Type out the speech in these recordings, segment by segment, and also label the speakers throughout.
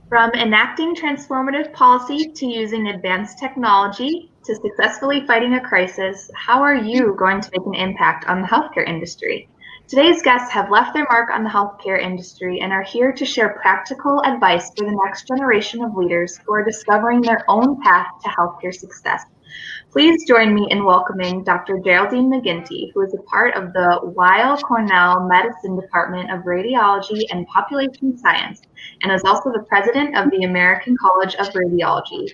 Speaker 1: From enacting transformative policy to using advanced technology to successfully fighting a crisis, how are you going to make an impact on the healthcare industry? Today's guests have left their mark on the healthcare industry and are here to share practical advice for the next generation of leaders who are discovering their own path to healthcare success. Please join me in welcoming Dr. Geraldine McGinty, who is a part of the Weill Cornell Medicine Department of Radiology and Population Science, and is also the president of the American College of Radiology.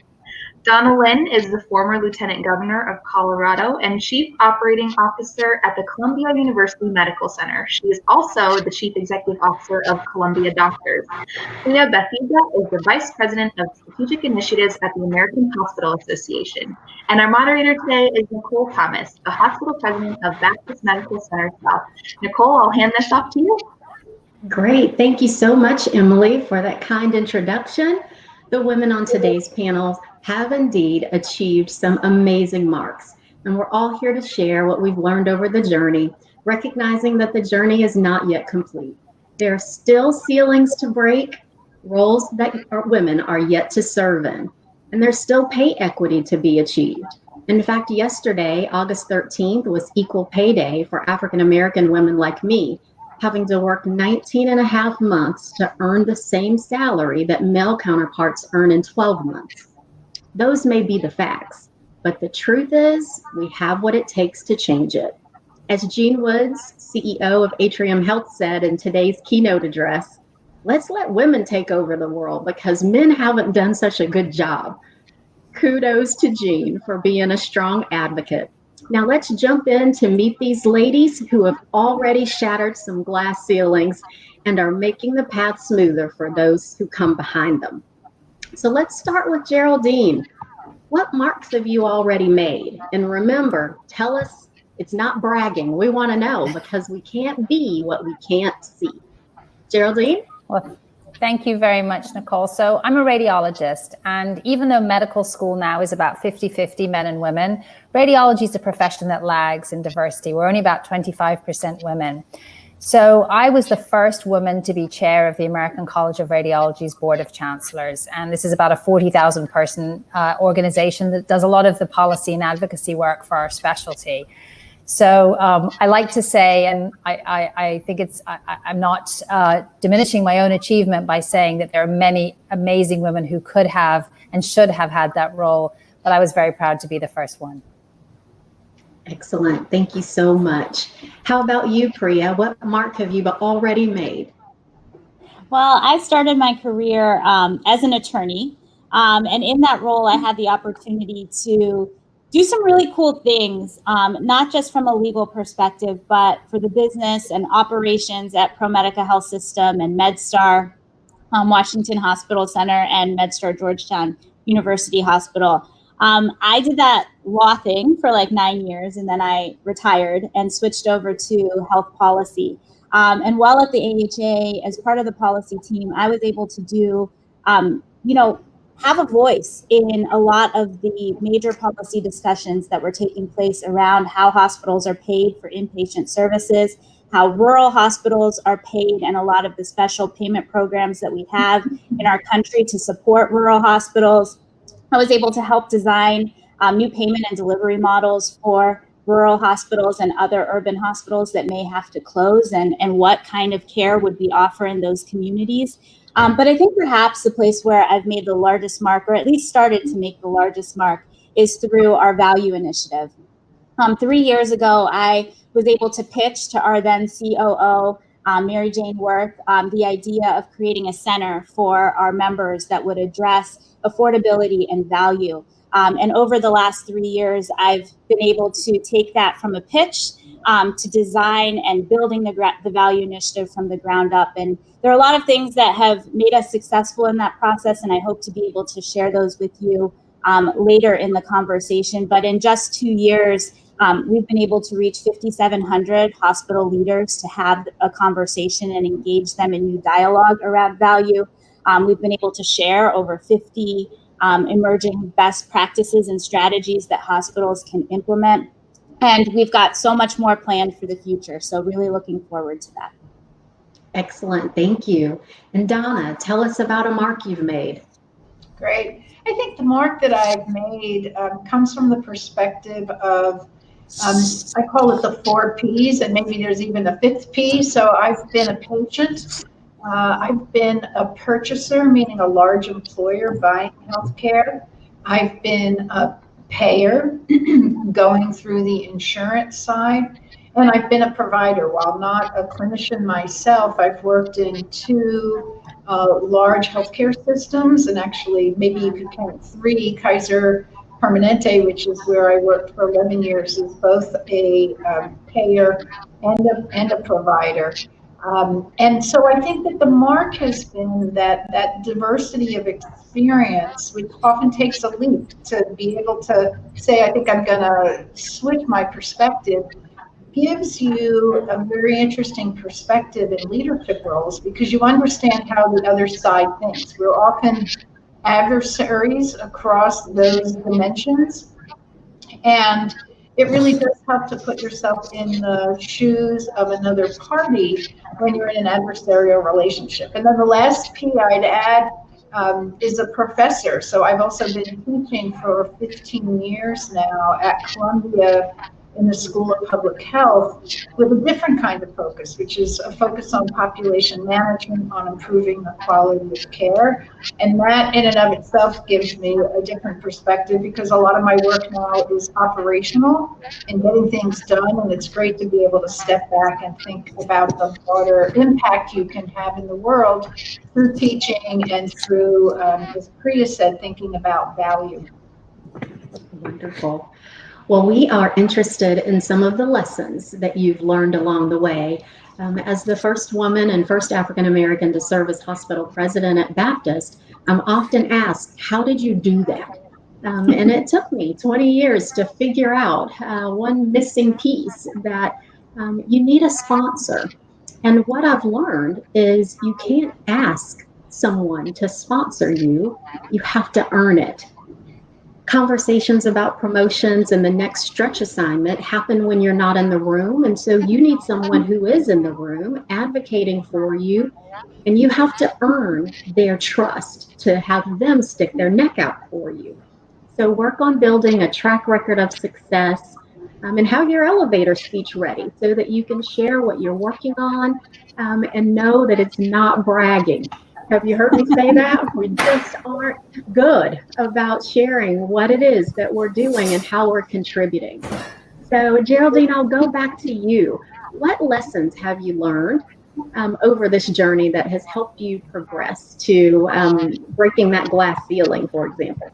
Speaker 1: Donna Lynn is the former Lieutenant Governor of Colorado and Chief Operating Officer at the Columbia University Medical Center. She is also the Chief Executive Officer of Columbia Doctors. Priya Bethija is the Vice President of Strategic Initiatives at the American Hospital Association. And our moderator today is Nicole Thomas, the Hospital President of Baptist Medical Center South. Nicole, I'll hand this off to you.
Speaker 2: Great. Thank you so much, Emily, for that kind introduction. The women on today's panel have indeed achieved some amazing marks, and we're all here to share what we've learned over the journey, recognizing that the journey is not yet complete. There are still ceilings to break, roles that women are yet to serve in, and there's still pay equity to be achieved. In fact, yesterday, August 13th, was Equal Pay Day for African American women like me, having to work 19 and a half months to earn the same salary that male counterparts earn in 12 months. Those may be the facts, but the truth is we have what it takes to change it. As Gene Woods, CEO of Atrium Health, said in today's keynote address, let's let women take over the world because men haven't done such a good job. Kudos to Gene for being a strong advocate. Now let's jump in to meet these ladies who have already shattered some glass ceilings and are making the path smoother for those who come behind them. So let's start with Geraldine. What marks have you already made? And remember, tell us, it's not bragging. We want to know because we can't be what we can't see. Geraldine?
Speaker 3: Well, thank you very much, Nicole. So I'm a radiologist, and even though medical school now is about 50-50 men and women, radiology is a profession that lags in diversity. We're only about 25% women. So I was the first woman to be chair of the American College of Radiology's Board of Chancellors. And this is about a 40,000 person organization that does a lot of the policy and advocacy work for our specialty. So I like to say, and I think I'm not diminishing my own achievement by saying that there are many amazing women who could have and should have had that role, but I was very proud to be the first one.
Speaker 2: Excellent. Thank you so much. How about you, Priya? What mark have you already made?
Speaker 4: Well, I started my career as an attorney, and in that role, I had the opportunity to do some really cool things, not just from a legal perspective, but for the business and operations at ProMedica Health System and MedStar, Washington Hospital Center, and MedStar Georgetown University Hospital. I did that law thing for like 9 years, and then I retired and switched over to health policy. And while at the AHA, as part of the policy team, I was able to do, have a voice in a lot of the major policy discussions that were taking place around how hospitals are paid for inpatient services, how rural hospitals are paid, and a lot of the special payment programs that we have in our country to support rural hospitals. I was able to help design new payment and delivery models for rural hospitals and other urban hospitals that may have to close, and what kind of care would we offer in those communities. But I think perhaps the place where I've made the largest mark, or at least started to make the largest mark, is through our value initiative. 3 years ago, I was able to pitch to our then COO, Mary Jane Worth, the idea of creating a center for our members that would address affordability and value. And over the last 3 years, I've been able to take that from a pitch to design and building the value initiative from the ground up. And there are a lot of things that have made us successful in that process, and I hope to be able to share those with you later in the conversation. But in just 2 years, we've been able to reach 5,700 hospital leaders to have a conversation and engage them in new dialogue around value. We've been able to share over 50 emerging best practices and strategies that hospitals can implement. And we've got so much more planned for the future. So really looking forward to that.
Speaker 2: Excellent, thank you. And Donna, tell us about a mark you've made.
Speaker 5: Great. I think the mark that I've made comes from the perspective of, I call it the 4 Ps, and maybe there's even a 5th P. So I've been a patient, I've been a purchaser, meaning a large employer buying healthcare. I've been a payer, going through the insurance side. And I've been a provider. While not a clinician myself, I've worked in 2 large healthcare systems, and actually maybe you could count 3. Kaiser Permanente, which is where I worked for 11 years, is both a payer and a provider. And so I think that the mark has been that diversity of experience, which often takes a leap to be able to say, I think I'm going to switch my perspective, gives you a very interesting perspective in leadership roles because you understand how the other side thinks. We're often adversaries across those dimensions, and it really does help to put yourself in the shoes of another party when you're in an adversarial relationship. And then the last P I'd add is a professor. So I've also been teaching for 15 years now at Columbia in the School of Public Health with a different kind of focus, which is a focus on population management, on improving the quality of care. And that in and of itself gives me a different perspective because a lot of my work now is operational and getting things done. And it's great to be able to step back and think about the broader impact you can have in the world through teaching and through, as Priya said, thinking about value.
Speaker 2: Wonderful. Well, we are interested in some of the lessons that you've learned along the way. As the first woman and first African American to serve as hospital president at Baptist, I'm often asked, how did you do that? And it took me 20 years to figure out one missing piece, that you need a sponsor. And what I've learned is you can't ask someone to sponsor you, you have to earn it. Conversations about promotions and the next stretch assignment happen when you're not in the room. And so you need someone who is in the room advocating for you, and you have to earn their trust to have them stick their neck out for you. So work on building a track record of success, and have your elevator speech ready so that you can share what you're working on, and know that it's not bragging. Have you heard me say that? We just aren't good about sharing what it is that we're doing and how we're contributing. So Geraldine, I'll go back to you. What lessons have you learned over this journey that has helped you progress to breaking that glass ceiling, for example?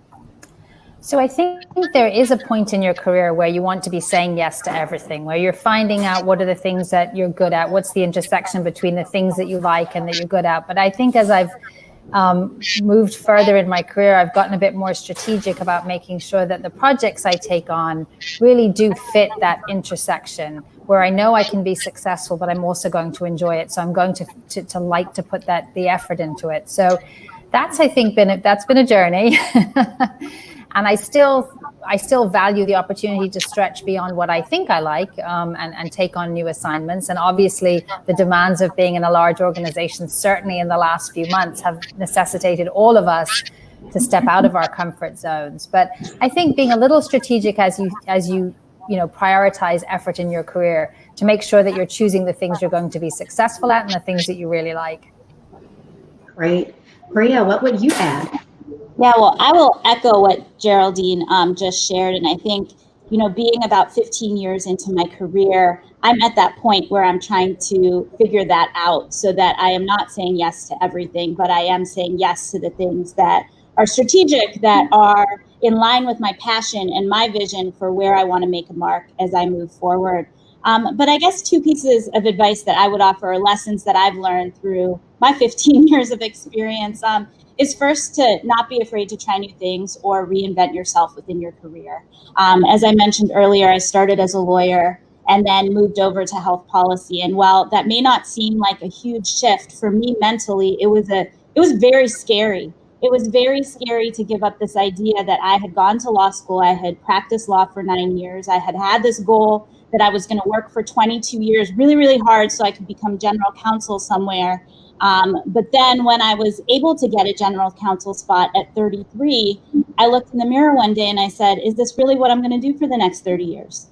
Speaker 3: So I think there is a point in your career where you want to be saying yes to everything, where you're finding out what are the things that you're good at, what's the intersection between the things that you like and that you're good at. But I think as I've moved further in my career, I've gotten a bit more strategic about making sure that the projects I take on really do fit that intersection where I know I can be successful, but I'm also going to enjoy it. So I'm going to like to put the effort into it. So that's, I think, that's been a journey. And I still value the opportunity to stretch beyond what I think I like, and take on new assignments. And obviously the demands of being in a large organization, certainly in the last few months, have necessitated all of us to step out of our comfort zones. But I think being a little strategic as you prioritize effort in your career to make sure that you're choosing the things you're going to be successful at and the things that you really like.
Speaker 2: Great. Priya, what would you add?
Speaker 4: Yeah, well, I will echo what Geraldine just shared. And I think, being about 15 years into my career, I'm at that point where I'm trying to figure that out so that I am not saying yes to everything, but I am saying yes to the things that are strategic, that are in line with my passion and my vision for where I want to make a mark as I move forward. But I guess 2 pieces of advice that I would offer, are lessons that I've learned through my 15 years of experience, is first to not be afraid to try new things or reinvent yourself within your career. As I mentioned earlier, I started as a lawyer and then moved over to health policy. And while that may not seem like a huge shift, for me mentally, it was very scary. It was very scary to give up this idea that I had gone to law school, I had practiced law for 9 years, I had this goal that I was going to work for 22 years, really, really hard so I could become general counsel somewhere. But then when I was able to get a general counsel spot at 33, I looked in the mirror one day and I said, is this really what I'm going to do for the next 30 years?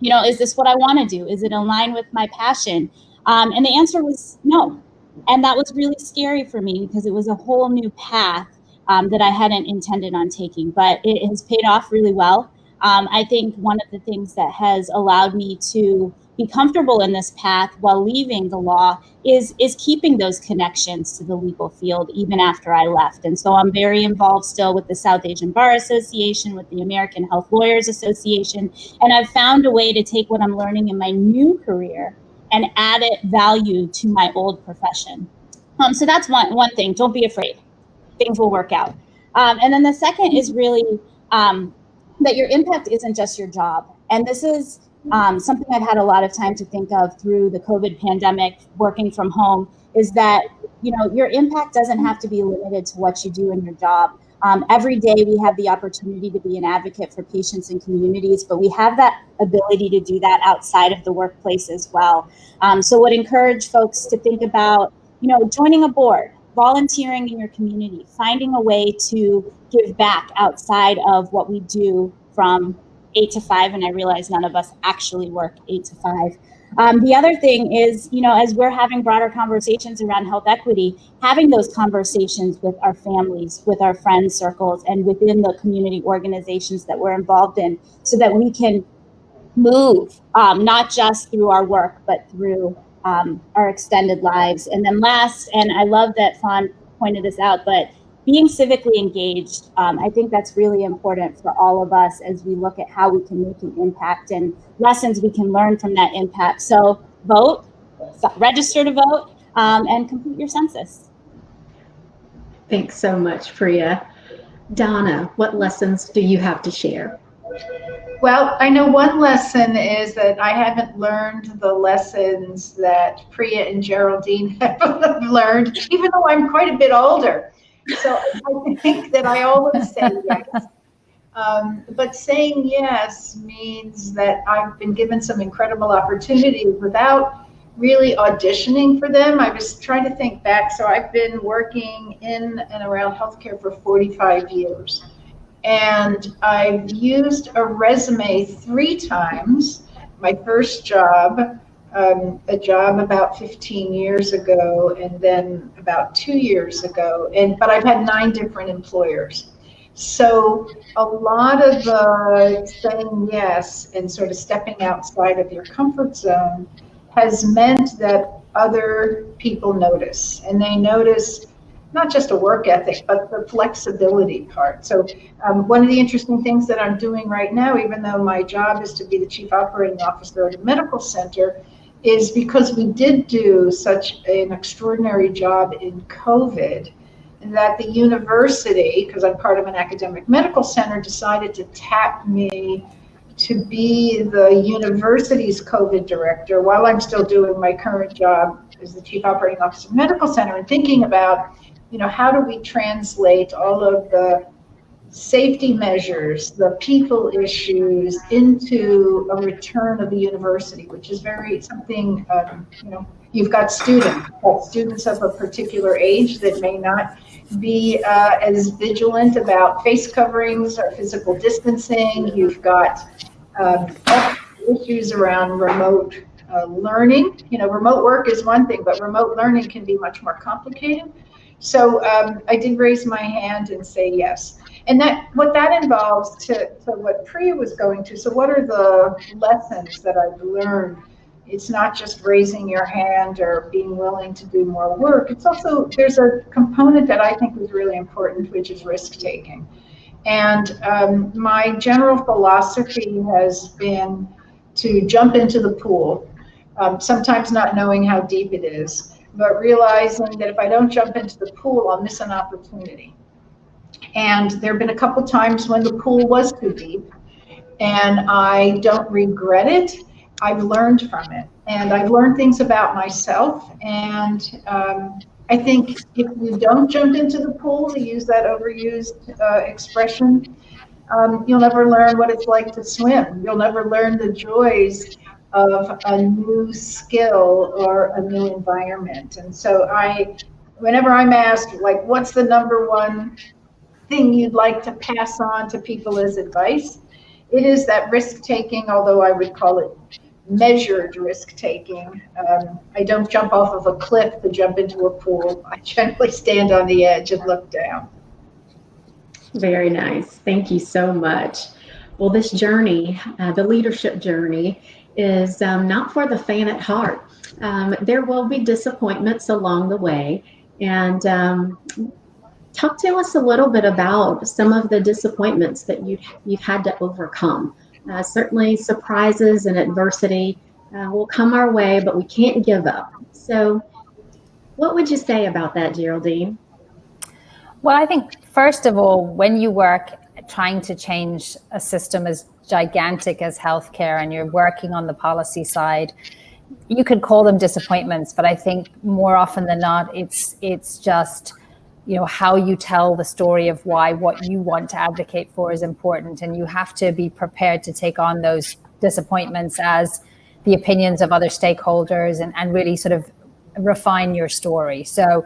Speaker 4: You know, is this what I want to do? Is it in line with my passion? And the answer was no. And that was really scary for me because it was a whole new path that I hadn't intended on taking, but it has paid off really well. I think one of the things that has allowed me to be comfortable in this path while leaving the law is keeping those connections to the legal field even after I left. And so I'm very involved still with the South Asian Bar Association, with the American Health Lawyers Association, and I've found a way to take what I'm learning in my new career and add it value to my old profession. So that's one thing. Don't be afraid. Things will work out. And then the second is really that your impact isn't just your job. And this is something I've had a lot of time to think of through the COVID pandemic, working from home, is that, you know, your impact doesn't have to be limited to what you do in your job. Every day we have the opportunity to be an advocate for patients and communities, but we have that ability to do that outside of the workplace as well. So would encourage folks to think about, you know, joining a board, volunteering in your community, finding a way to give back outside of what we do from 8 to 5. And I realize none of us actually work 8 to 5. The other thing is, you know, as we're having broader conversations around health equity, having those conversations with our families, with our friend circles, and within the community organizations that we're involved in, so that we can move, not just through our work, but through our extended lives. And then last, and I love that Fawn pointed this out, but being civically engaged, I think that's really important for all of us as we look at how we can make an impact and lessons we can learn from that impact. So vote, register to vote, and complete your census.
Speaker 2: Thanks so much, Priya. Donna, what lessons do you have to share?
Speaker 5: Well, I know one lesson is that I haven't learned the lessons that Priya and Geraldine have learned, even though I'm quite a bit older. So I think that I always say yes. But saying yes means that I've been given some incredible opportunities without really auditioning for them. I was trying to think back. So I've been working in and around healthcare for 45 years. And I've used a resume 3 times. My first job, a job about 15 years ago, and then about 2 years ago. But I've had 9 different employers. So a lot of the saying yes and sort of stepping outside of your comfort zone has meant that other people notice, and they notice not just a work ethic, but the flexibility part. So one of the interesting things that I'm doing right now, even though my job is to be the chief operating officer at a medical center, is because we did do such an extraordinary job in COVID that the university, because I'm part of an academic medical center, decided to tap me to be the university's COVID director while I'm still doing my current job as the chief operating officer of a medical center, and thinking about, you know, how do we translate all of the safety measures, the people issues into a return of the university, which is very something, you know, you've got students of a particular age that may not be as vigilant about face coverings or physical distancing. You've got issues around remote learning. You know, remote work is one thing, but remote learning can be much more complicated. So I did raise my hand and say yes. And that what that involves to what Priya was going to. So what are the lessons that I've learned? It's not just raising your hand or being willing to do more work. It's also, there's a component that I think is really important, which is risk taking. And my general philosophy has been to jump into the pool, sometimes not knowing how deep it is, but realizing that if I don't jump into the pool, I'll miss an opportunity. And there have been a couple times when the pool was too deep, and I don't regret it. I've learned from it, and I've learned things about myself. And I think if you don't jump into the pool, to use that overused expression, you'll never learn what it's like to swim. You'll never learn the joys of a new skill or a new environment. And so whenever I'm asked, like, what's the number one thing you'd like to pass on to people as advice, it is that risk-taking, although I would call it measured risk-taking. I don't jump off of a cliff to jump into a pool. I generally stand on the edge and look down.
Speaker 2: Very nice. Thank you so much. Well, this journey, the leadership journey, is not for the faint at heart. There will be disappointments along the way. And talk to us a little bit about some of the disappointments that you've had to overcome. Certainly surprises and adversity will come our way, but we can't give up. So what would you say about that, Geraldine?
Speaker 3: Well, I think, first of all, when you work trying to change a system as gigantic as healthcare and you're working on the policy side, you could call them disappointments, but I think more often than not, it's just, how you tell the story of why what you want to advocate for is important. And you have to be prepared to take on those disappointments as the opinions of other stakeholders and really sort of refine your story. So,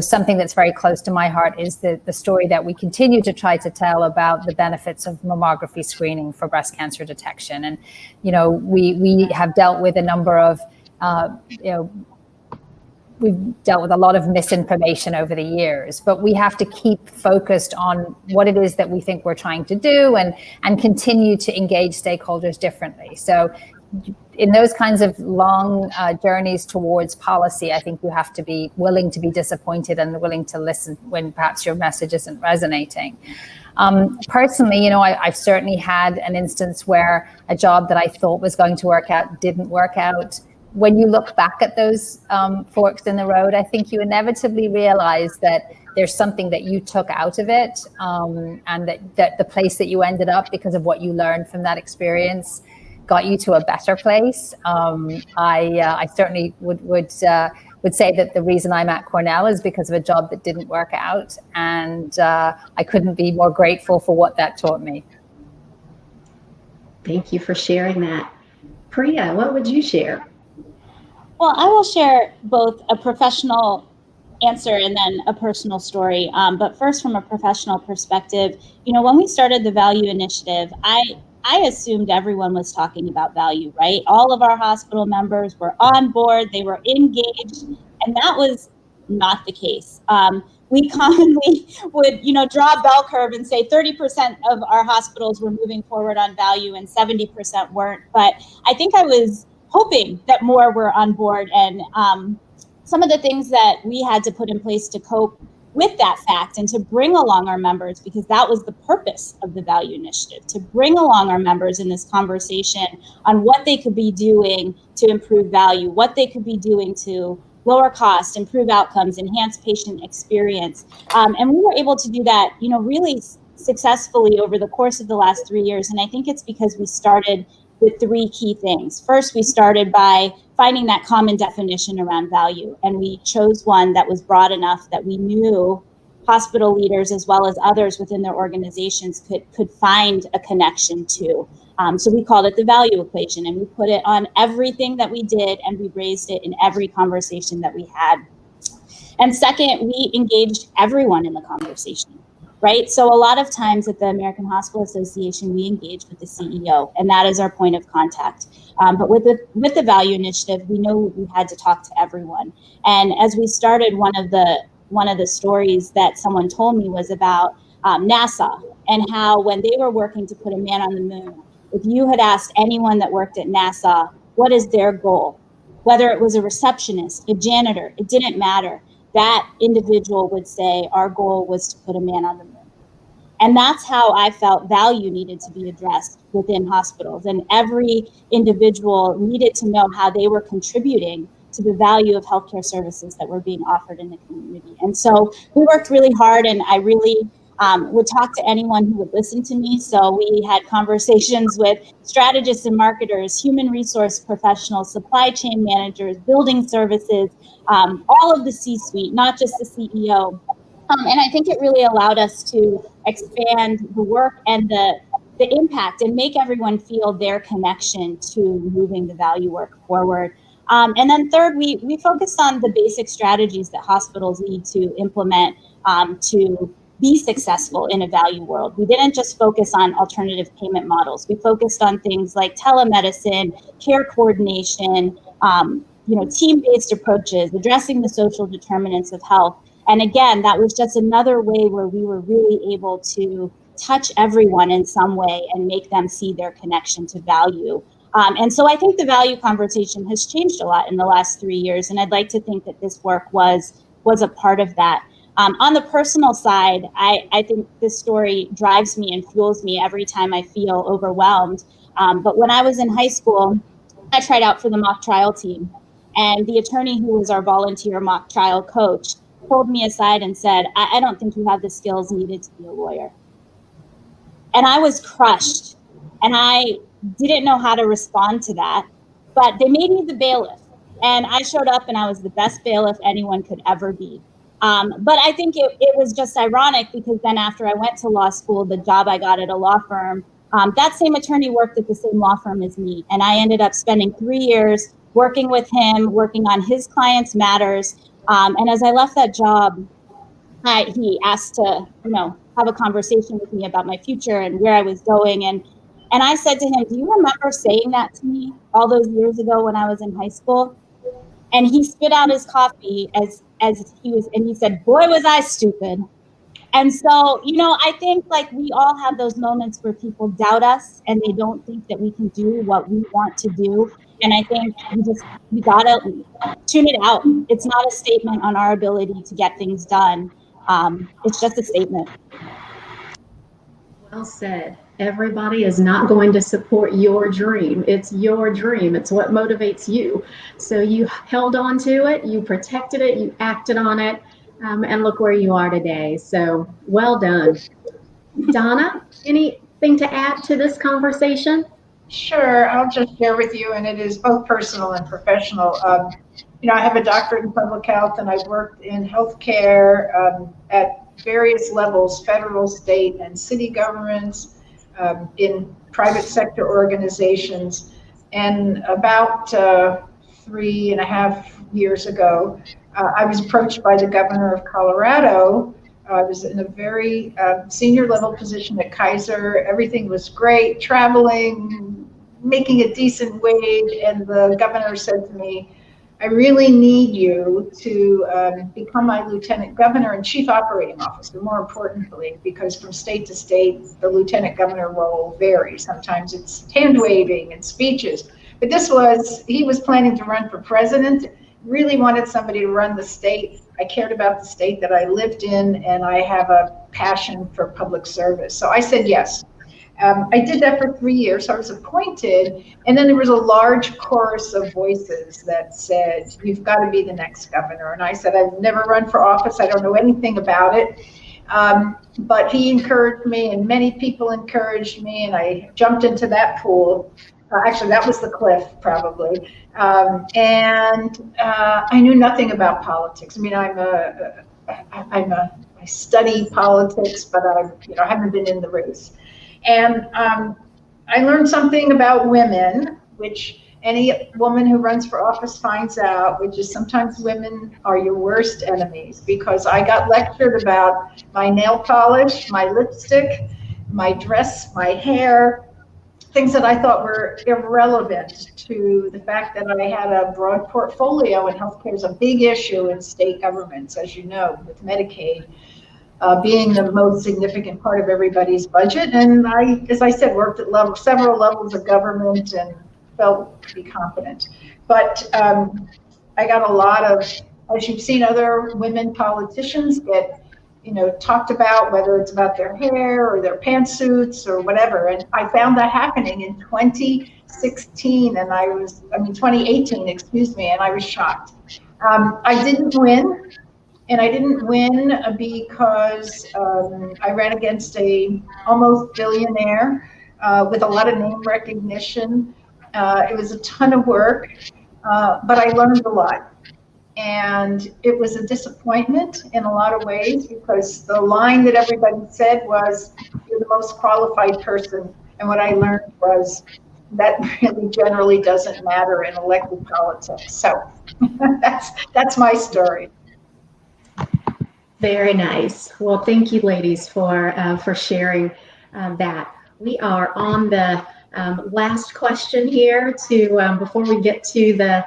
Speaker 3: something that's very close to my heart is the story that we continue to try to tell about the benefits of mammography screening for breast cancer detection. And, we have dealt with a number of, we've dealt with a lot of misinformation over the years, but we have to keep focused on what it is that we think we're trying to do and continue to engage stakeholders differently. So in those kinds of long journeys towards policy, I think you have to be willing to be disappointed and willing to listen when perhaps your message isn't resonating. Personally, I've certainly had an instance where a job that I thought was going to work out didn't work out. When you look back at those forks in the road, I think you inevitably realize that there's something that you took out of it, and that the place that you ended up because of what you learned from that experience got you to a better place. I certainly would say that the reason I'm at Cornell is because of a job that didn't work out, and I couldn't be more grateful for what that taught me.
Speaker 2: Thank you for sharing that. Priya, what would you share?
Speaker 4: Well, I will share both a professional answer and then a personal story. But first, from a professional perspective, when we started the Value Initiative, I assumed everyone was talking about value, right? All of our hospital members were on board, they were engaged, and that was not the case. We commonly would, draw a bell curve and say 30% of our hospitals were moving forward on value and 70% weren't. But I think I was hoping that more were on board, and some of the things that we had to put in place to cope with that fact and to bring along our members, because that was the purpose of the Value Initiative, to bring along our members in this conversation on what they could be doing to improve value, what they could be doing to lower cost, improve outcomes, enhance patient experience. And we were able to do that, really successfully over the course of the last 3 years. And I think it's because we started with 3 key things. First, we started by finding that common definition around value. And we chose one that was broad enough that we knew hospital leaders as well as others within their organizations could find a connection to. So we called it the value equation, and we put it on everything that we did, and we raised it in every conversation that we had. And second, we engaged everyone in the conversation. Right. So a lot of times at the American Hospital Association, we engage with the CEO, and that is our point of contact. But with the Value Initiative, we know we had to talk to everyone. And as we started, one of the stories that someone told me was about NASA and how when they were working to put a man on the moon, if you had asked anyone that worked at NASA, what is their goal? Whether it was a receptionist, a janitor, it didn't matter. That individual would say our goal was to put a man on the moon. And that's how I felt value needed to be addressed within hospitals. And every individual needed to know how they were contributing to the value of healthcare services that were being offered in the community. And so we worked really hard, and I really would talk to anyone who would listen to me. So we had conversations with strategists and marketers, human resource professionals, supply chain managers, building services, all of the C-suite, not just the CEO. And I think it really allowed us to expand the work and the impact and make everyone feel their connection to moving the value work forward. And then third, we focused on the basic strategies that hospitals need to implement to be successful in a value world. We didn't just focus on alternative payment models. We focused on things like telemedicine, care coordination, team-based approaches, addressing the social determinants of health. And again, that was just another way where we were really able to touch everyone in some way and make them see their connection to value. And so I think the value conversation has changed a lot in the last 3 years. And I'd like to think that this work was a part of that. On the personal side, I think this story drives me and fuels me every time I feel overwhelmed. But when I was in high school, I tried out for the mock trial team. And the attorney who was our volunteer mock trial coach pulled me aside and said, I don't think you have the skills needed to be a lawyer. And I was crushed. And I didn't know how to respond to that. But they made me the bailiff. And I showed up and I was the best bailiff anyone could ever be. But I think it was just ironic because then after I went to law school, the job I got at a law firm, that same attorney worked at the same law firm as me. And I ended up spending 3 years working with him, working on his clients' matters. And as I left that job, he asked to, have a conversation with me about my future and where I was going. And I said to him, do you remember saying that to me all those years ago when I was in high school? And he spit out his coffee as he was, and he said, boy, was I stupid. And so, I think like we all have those moments where people doubt us and they don't think that we can do what we want to do. And I think we gotta tune it out. It's not a statement on our ability to get things done. It's just a statement.
Speaker 2: Well said. Everybody is not going to support your dream. It's your dream. It's what motivates you. So you held on to it, you protected it, you acted on it, and look where you are today. So well done. Donna, anything to add to this conversation?
Speaker 5: Sure, I'll just share with you, and it is both personal and professional. I have a doctorate in public health, and I've worked in healthcare at various levels, federal, state, and city governments, in private sector organizations. And about 3.5 years ago, I was approached by the governor of Colorado. I was in a very senior level position at Kaiser. Everything was great, traveling, making a decent wage. And the governor said to me, I really need you to become my lieutenant governor and chief operating officer, more importantly, because from state to state, the lieutenant governor role varies. Sometimes it's hand waving and speeches. But he was planning to run for president, really wanted somebody to run the state. I cared about the state that I lived in, and I have a passion for public service. So I said yes. I did that for 3 years. So I was appointed, and then there was a large chorus of voices that said, you've got to be the next governor. And I said, I've never run for office. I don't know anything about it. But he encouraged me, and many people encouraged me, and I jumped into that pool. Actually, that was the cliff, probably. And I knew nothing about politics. I mean, I study politics, but I haven't been in the race. And I learned something about women, which any woman who runs for office finds out, which is sometimes women are your worst enemies, because I got lectured about my nail polish, my lipstick, my dress, my hair, things that I thought were irrelevant to the fact that I had a broad portfolio, and healthcare is a big issue in state governments, as you know, with Medicaid being the most significant part of everybody's budget. And I, as I said, worked at several levels of government and felt pretty confident. But I got a lot of, as you've seen other women politicians get, talked about, whether it's about their hair or their pantsuits or whatever. And I found that happening in 2018, and I was shocked. I didn't win. And I didn't win because I ran against a almost billionaire with a lot of name recognition. It was a ton of work, but I learned a lot. And it was a disappointment in a lot of ways, because the line that everybody said was, you're the most qualified person. And what I learned was that really generally doesn't matter in elected politics. So that's my story.
Speaker 2: Very nice. Well, thank you, ladies, for sharing that. We are on the last question here before we get to the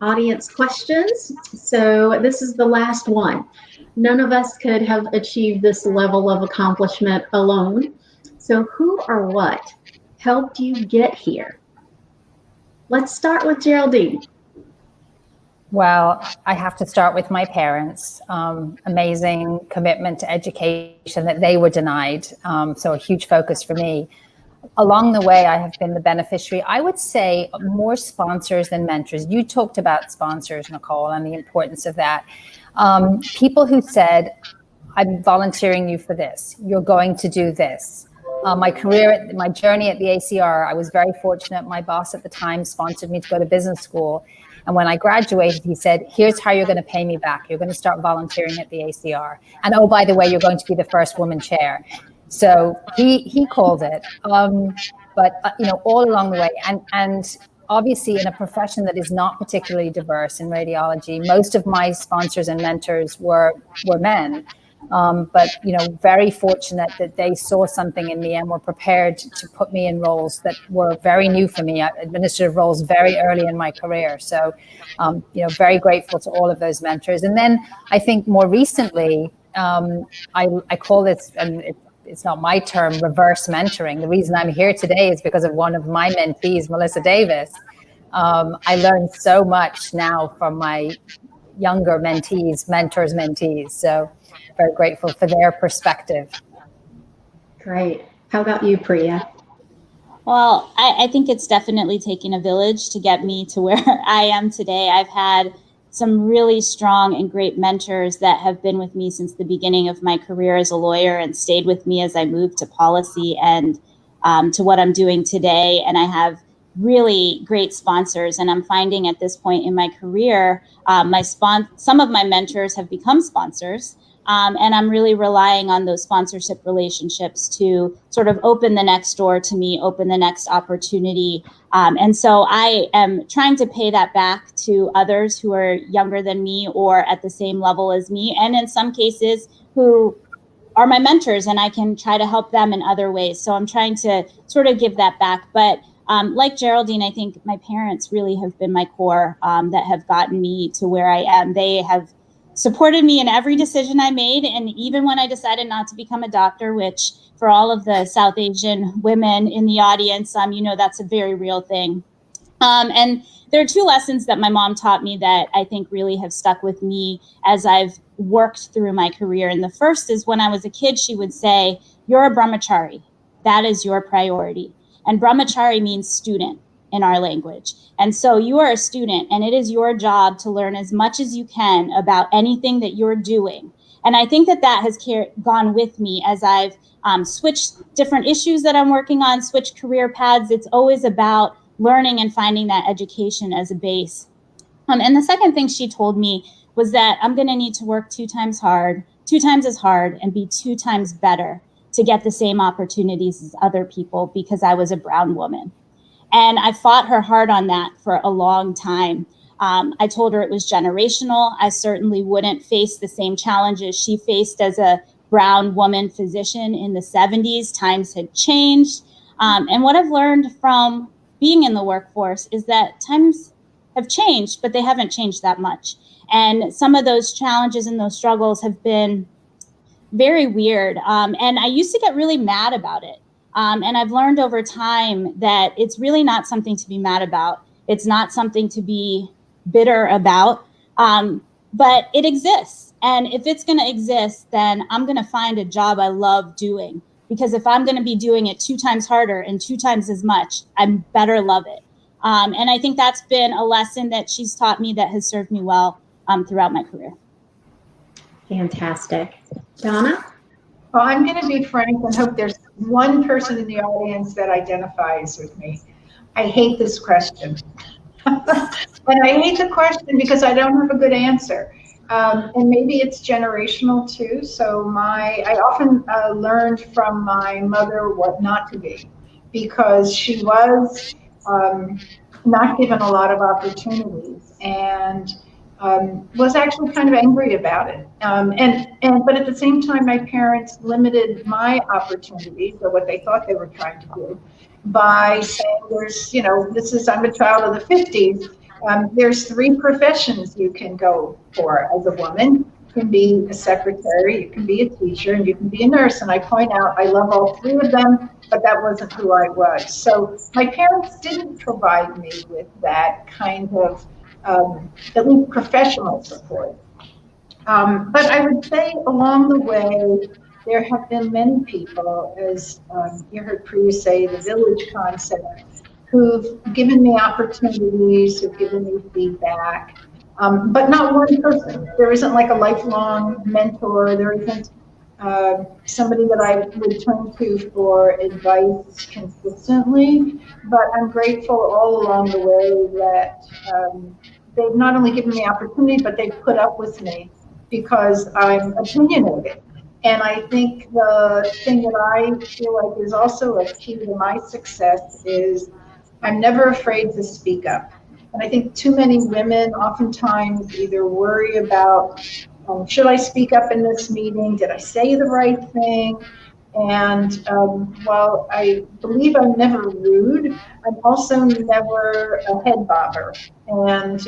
Speaker 2: audience questions. So this is the last one. None of us could have achieved this level of accomplishment alone. So who or what helped you get here? Let's start with Geraldine.
Speaker 3: Well, I have to start with my parents. Amazing commitment to education that they were denied. So a huge focus for me. Along the way, I have been the beneficiary. I would say more sponsors than mentors. You talked about sponsors, Nicole, and the importance of that. People who said, I'm volunteering you for this. You're going to do this. My journey at the ACR, I was very fortunate. My boss at the time sponsored me to go to business school. And when I graduated, he said, here's how you're going to pay me back. You're going to start volunteering at the ACR. And oh, by the way, you're going to be the first woman chair. So he called it, but all along the way, and obviously in a profession that is not particularly diverse in radiology, most of my sponsors and mentors were men, but very fortunate that they saw something in me and were prepared to put me in roles that were very new for me, administrative roles very early in my career. So, very grateful to all of those mentors. And then I think more recently, I call this, and it's not my term, reverse mentoring. The reason I'm here today is because of one of my mentees, Melissa Davis. I learned so much now from my younger mentees, mentors, mentees. So very grateful for their perspective.
Speaker 2: Great. How about you, Priya?
Speaker 4: Well, I think it's definitely taken a village to get me to where I am today. I've had some really strong and great mentors that have been with me since the beginning of my career as a lawyer and stayed with me as I moved to policy and to what I'm doing today. And I have really great sponsors. And I'm finding at this point in my career, some of my mentors have become sponsors. And I'm really relying on those sponsorship relationships to sort of open the next door to me, open the next opportunity. And so I am trying to pay that back to others who are younger than me or at the same level as me. And in some cases who are my mentors, and I can try to help them in other ways. So I'm trying to sort of give that back. But like Geraldine, I think my parents really have been my core that have gotten me to where I am. They have supported me in every decision I made. And even when I decided not to become a doctor, which for all of the South Asian women in the audience, that's a very real thing. And there are two lessons that my mom taught me that I think really have stuck with me as I've worked through my career. And the first is when I was a kid, she would say, you're a brahmachari. That is your priority. And brahmachari means student in our language. And so you are a student, and it is your job to learn as much as you can about anything that you're doing. And I think that has gone with me as I've switched different issues that I'm working on, switched career paths. It's always about learning and finding that education as a base. And the second thing she told me was that I'm going to need to work 2 times as hard, and be 2 times better to get the same opportunities as other people because I was a brown woman. And I fought her hard on that for a long time. I told her it was generational. I certainly wouldn't face the same challenges she faced as a brown woman physician in the 70s. Times had changed. And what I've learned from being in the workforce is that times have changed, but they haven't changed that much. And some of those challenges and those struggles have been very weird. And I used to get really mad about it. And I've learned over time that it's really not something to be mad about. It's not something to be bitter about, but it exists. And if it's going to exist, then I'm going to find a job I love doing. Because if I'm going to be doing it 2 times harder and 2 times as much, I better love it. And I think that's been a lesson that she's taught me that has served me well throughout my career.
Speaker 2: Fantastic. Donna?
Speaker 5: Well, I'm going to be frank and hope there's one person in the audience that identifies with me. I hate this question. And I hate the question because I don't have a good answer. And maybe it's generational too. So I often learned from my mother what not to be, because she was not given a lot of opportunities, and was actually kind of angry about it. But at the same time, my parents limited my opportunities, or what they thought they were trying to do, by saying I'm a child of the 50s. There's 3 professions you can go for as a woman. You can be a secretary, you can be a teacher, and you can be a nurse. And I point out, I love all 3 of them, but that wasn't who I was. So my parents didn't provide me with that kind of, at least professional support. But I would say along the way, there have been many people, as you heard Priya say, the village concept, who've given me opportunities, who've given me feedback, but not one person. There isn't like a lifelong mentor. There isn't somebody that I would turn to for advice consistently. But I'm grateful all along the way that they've not only given me opportunity, but they've put up with me because I'm opinionated. And I think the thing that I feel like is also a key to my success is I'm never afraid to speak up. And I think too many women oftentimes either worry about, should I speak up in this meeting? Did I say the right thing? And while I believe I'm never rude, I'm also never a head bobber. And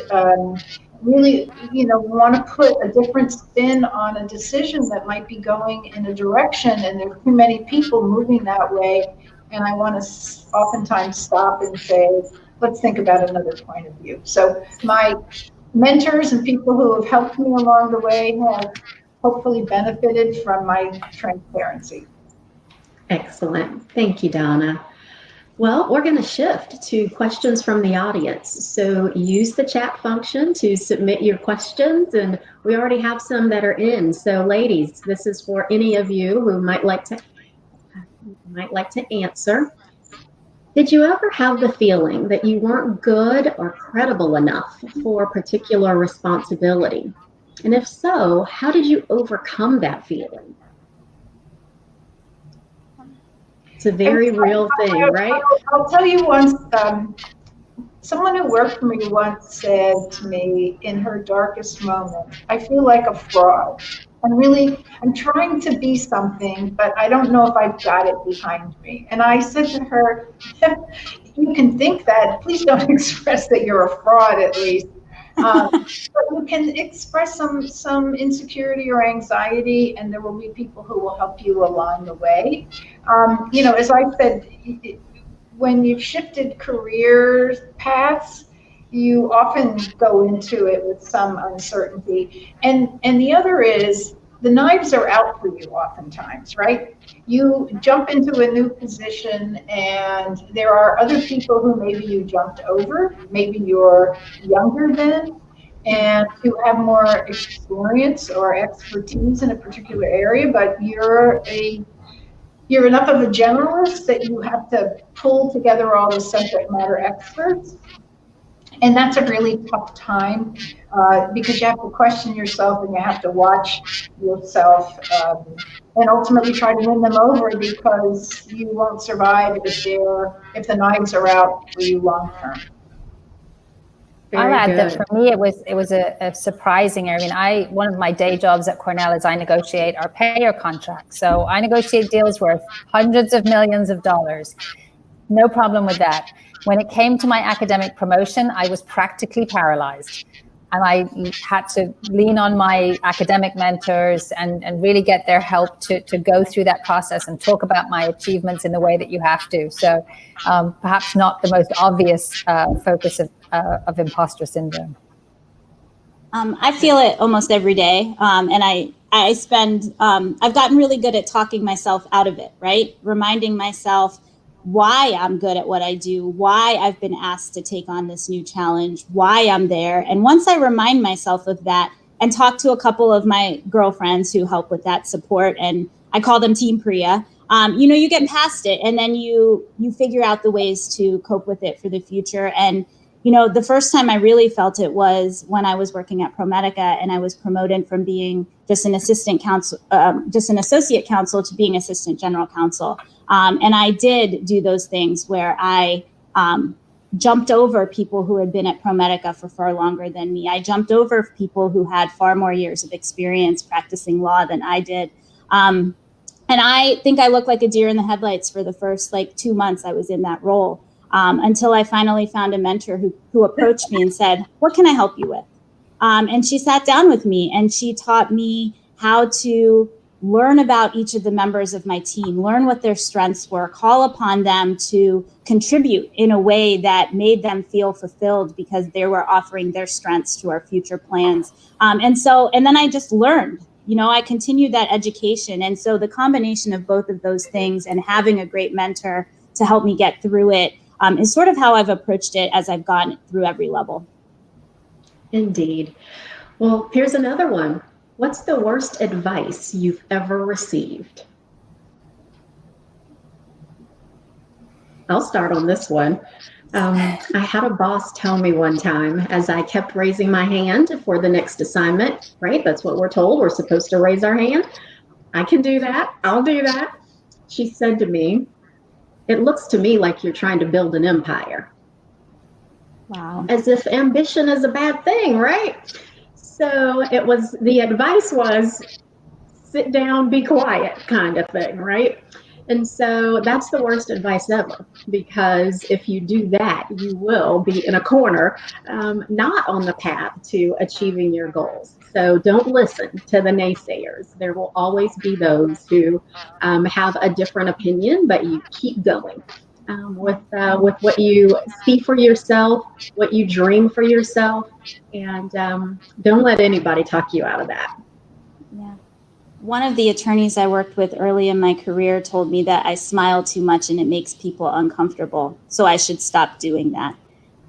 Speaker 5: really, want to put a different spin on a decision that might be going in a direction, and there's too many people moving that way. And I want to oftentimes stop and say, let's think about another point of view. So my mentors and people who have helped me along the way have hopefully benefited from my transparency.
Speaker 2: Excellent. Thank you, Donna. Well, we're going to shift to questions from the audience. So use the chat function to submit your questions, and we already have some that are in. So ladies, this is for any of you who might like to answer. Did you ever have the feeling that you weren't good or credible enough for a particular responsibility? And if so, how did you overcome that feeling? It's a very real thing, right?
Speaker 5: I'll tell you once, someone who worked for me once said to me in her darkest moment, I feel like a fraud. I'm trying to be something, but I don't know if I've got it behind me. And I said to her, you can think that, please don't express that you're a fraud at least. But you can express some insecurity or anxiety, and there will be people who will help you along the way. As I said, when you've shifted career paths, you often go into it with some uncertainty. And the other is, the knives are out for you oftentimes, right? You jump into a new position and there are other people who maybe you jumped over, maybe you're younger than, and you have more experience or expertise in a particular area, but you're enough of a generalist that you have to pull together all the subject matter experts. And that's a really tough time because you have to question yourself and you have to watch yourself and ultimately try to win them over, because you won't survive if the knives are out for you long term.
Speaker 3: I'll add that for me, it was a surprising area. One of my day jobs at Cornell is I negotiate our payer contracts. So I negotiate deals worth hundreds of millions of dollars. No problem with that. When it came to my academic promotion, I was practically paralyzed. And I had to lean on my academic mentors and really get their help to go through that process and talk about my achievements in the way that you have to. So perhaps not the most obvious focus of imposter syndrome.
Speaker 4: I feel it almost every day. And I've gotten really good at talking myself out of it, right? Reminding myself why I'm good at what I do, why I've been asked to take on this new challenge, why I'm there. And once I remind myself of that and talk to a couple of my girlfriends who help with that support, and I call them Team Priya, you get past it, and then you figure out the ways to cope with it for the future. And, the first time I really felt it was when I was working at ProMedica and I was promoted from being just an associate counsel to being assistant general counsel. And I did do those things where I jumped over people who had been at ProMedica for far longer than me. I jumped over people who had far more years of experience practicing law than I did. And I think I looked like a deer in the headlights for the first 2 months I was in that role, until I finally found a mentor who approached me and said, "What can I help you with?" And she sat down with me and she taught me how to learn about each of the members of my team, learn what their strengths were, call upon them to contribute in a way that made them feel fulfilled because they were offering their strengths to our future plans. And then I just learned, I continued that education. And so the combination of both of those things and having a great mentor to help me get through it is sort of how I've approached it as I've gone through every level.
Speaker 2: Indeed. Well, here's another one. What's the worst advice you've ever received? I'll start on this one. I had a boss tell me one time as I kept raising my hand for the next assignment, right? That's what we're told. We're supposed to raise our hand. I can do that. I'll do that. She said to me, "It looks to me like you're trying to build an empire."
Speaker 4: Wow.
Speaker 2: As if ambition is a bad thing, right? So the advice was sit down, be quiet kind of thing, right? And so that's the worst advice ever, because if you do that, you will be in a corner, not on the path to achieving your goals. So don't listen to the naysayers. There will always be those who have a different opinion, but you keep going. With what you see for yourself, what you dream for yourself, and don't let anybody talk you out of that.
Speaker 4: Yeah. One of the attorneys I worked with early in my career told me that I smile too much and it makes people uncomfortable, so I should stop doing that.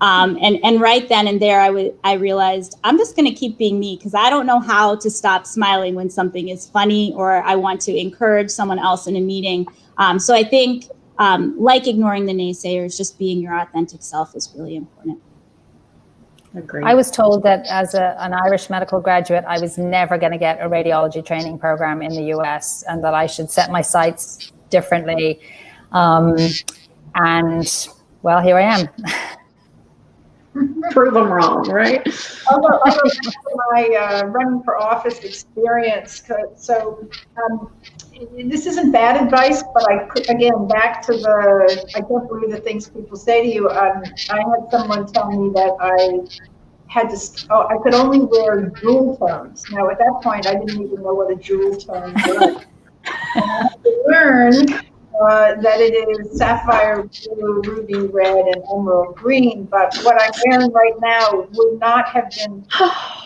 Speaker 4: And right then and there, I realized I'm just going to keep being me because I don't know how to stop smiling when something is funny or I want to encourage someone else in a meeting. So I think like ignoring the naysayers, just being your authentic self is really important.
Speaker 2: Agreed.
Speaker 3: I was told that as an Irish medical graduate, I was never going to get a radiology training program in the US and that I should set my sights differently. And well, here I am.
Speaker 2: Prove them wrong, right?
Speaker 5: I'll go back to my running for office experience. So this isn't bad advice, but again, back to I can't believe the things people say to you. I had someone tell me that I could only wear jewel tones. Now, at that point, I didn't even know what a jewel tone was. I learned that it is sapphire blue, ruby red, and emerald green. But what I'm wearing right now would not have been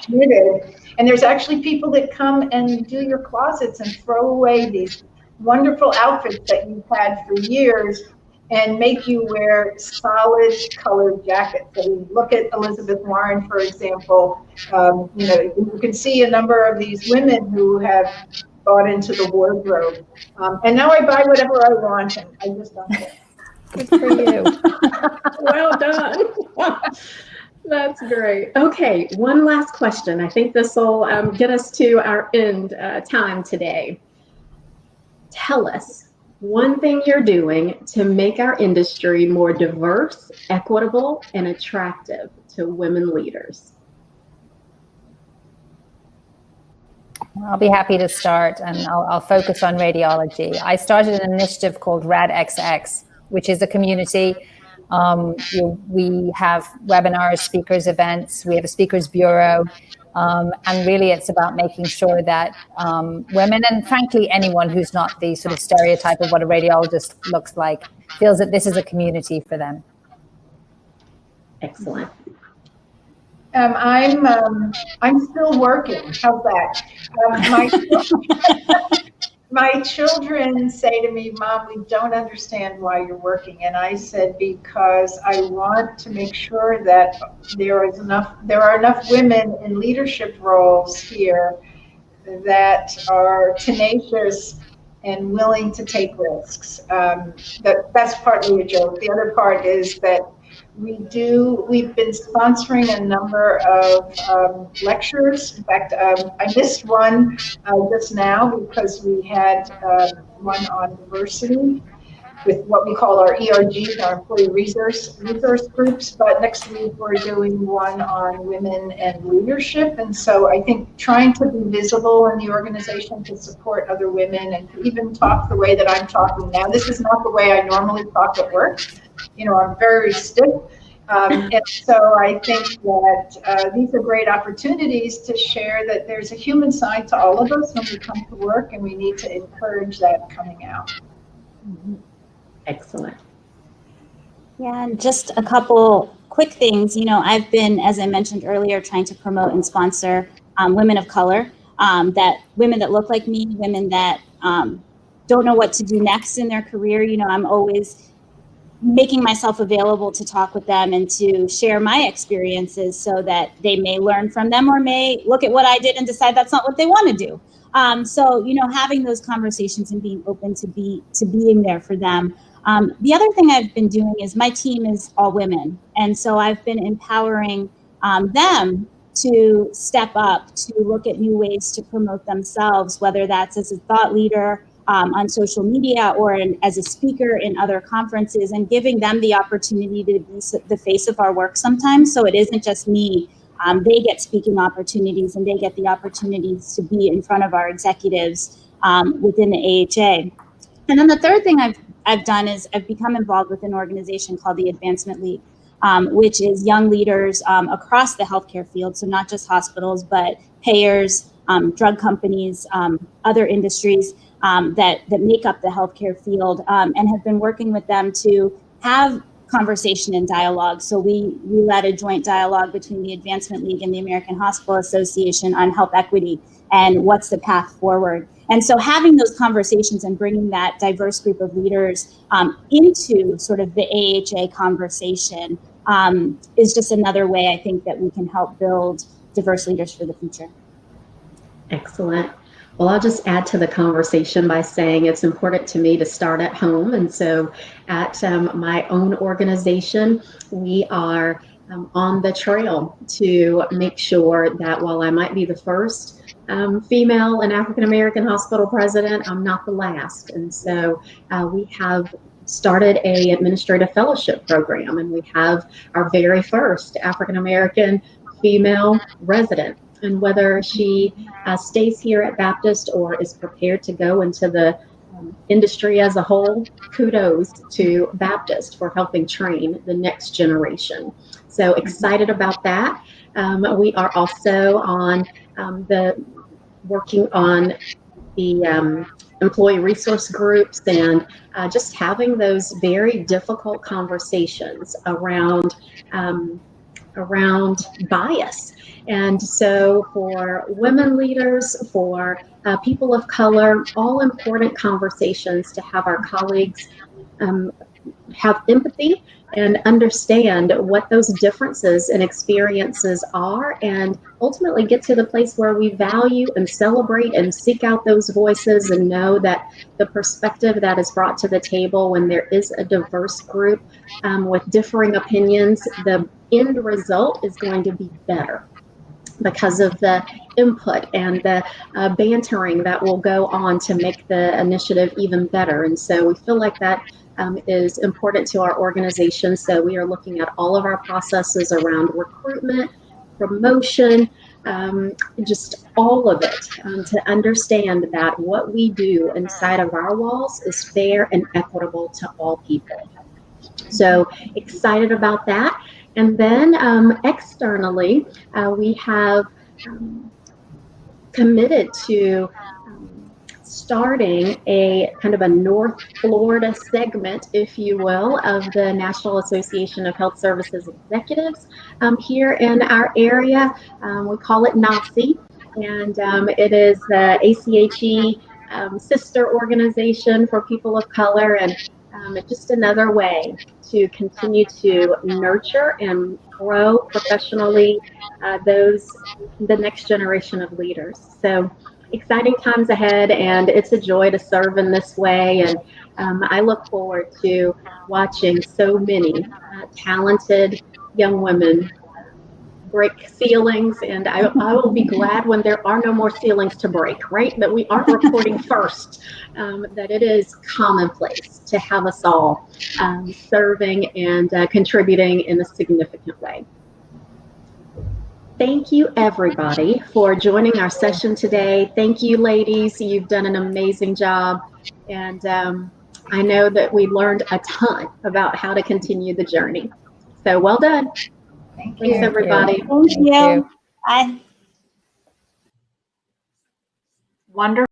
Speaker 5: permitted. And there's actually people that come and do your closets and throw away these wonderful outfits that you've had for years and make you wear solid colored jackets. So you look at Elizabeth Warren, for example. You can see a number of these women who have got into the wardrobe. And now I buy whatever I want, and I just don't care.
Speaker 3: Good for you.
Speaker 2: Well done. That's great. Okay, one last question. I think this will get us to our end time today. Tell us one thing you're doing to make our industry more diverse, equitable, and attractive to women leaders.
Speaker 3: I'll be happy to start, and I'll focus on radiology. I started an initiative called RadXX, which is a community. We have webinars, speakers, events. We have a speakers bureau. And really it's about making sure that women, and frankly, anyone who's not the sort of stereotype of what a radiologist looks like, feels that this is a community for them.
Speaker 2: Excellent.
Speaker 5: I'm still working. How's that? My children say to me, "Mom, we don't understand why you're working." And I said, because I want to make sure that there are enough women in leadership roles here that are tenacious and willing to take risks. That's partly a joke. The other part is that We've been sponsoring a number of lectures. In fact, I missed one just now because we had one on diversity with what we call our ERGs, our employee resource groups. But next week we're doing one on women and leadership. And so I think trying to be visible in the organization to support other women and to even talk the way that I'm talking now. This is not the way I normally talk at work. You know, I'm very stiff. And so I think that these are great opportunities to share that there's a human side to all of us when we come to work, and we need to encourage that coming out.
Speaker 2: Excellent.
Speaker 4: Yeah, and just a couple quick things. You know, I've been, as I mentioned earlier, trying to promote and sponsor women of color, that women that look like me, women that don't know what to do next in their career. You know, I'm always making myself available to talk with them and to share my experiences so that they may learn from them or may look at what I did and decide that's not what they want to do. So, you know, having those conversations and being open to being there for them. The other thing I've been doing is my team is all women. And so I've been empowering them to step up, to look at new ways to promote themselves, whether that's as a thought leader on social media or as a speaker in other conferences, and giving them the opportunity to be the face of our work sometimes. So it isn't just me. They get speaking opportunities and they get the opportunities to be in front of our executives within the AHA. And then the third thing I've done is I've become involved with an organization called the Advancement League, which is young leaders across the healthcare field. So not just hospitals, but payers, drug companies, other industries that make up the healthcare field, and have been working with them to have conversation and dialogue. So we led a joint dialogue between the Advancement League and the American Hospital Association on health equity and what's the path forward. And so having those conversations and bringing that diverse group of leaders into sort of the AHA conversation is just another way I think that we can help build diverse leaders for the future.
Speaker 2: Excellent. Well, I'll just add to the conversation by saying it's important to me to start at home. And so at my own organization, we are on the trail to make sure that while I might be the first female and African-American hospital president, I'm not the last. And so we have started a administrative fellowship program, and we have our very first African-American female resident. And whether she stays here at Baptist or is prepared to go into the industry as a whole, kudos to Baptist for helping train the next generation. So excited about that. We are also on working on the employee resource groups and just having those very difficult conversations around bias. And so for women leaders, for people of color, all important conversations to have our colleagues have empathy and understand what those differences and experiences are, and ultimately get to the place where we value and celebrate and seek out those voices and know that the perspective that is brought to the table when there is a diverse group with differing opinions, the end result is going to be better because of the input and the bantering that will go on to make the initiative even better. And so we feel like that is important to our organization. So we are looking at all of our processes around recruitment, promotion, just all of it, to understand that what we do inside of our walls is fair and equitable to all people. So excited about that. And then externally, we have committed to starting a kind of a North Florida segment, if you will, of the National Association of Health Services Executives here in our area. We call it NASE, and it is the ACHE sister organization for people of color, and just another way to continue to nurture and grow professionally the next generation of leaders. So exciting times ahead, and it's a joy to serve in this way. And I look forward to watching so many talented young women break ceilings, and I will be glad when there are no more ceilings to break, right? That we aren't reporting first, that it is commonplace to have us all serving and contributing in a significant way. Thank you, everybody, for joining our session today. Thank you, ladies. You've done an amazing job. And I know that we learned a ton about how to continue the journey. So well done.
Speaker 5: Thank
Speaker 2: Thanks,
Speaker 5: you.
Speaker 2: everybody.
Speaker 4: Thank you. Bye.
Speaker 1: Wonderful.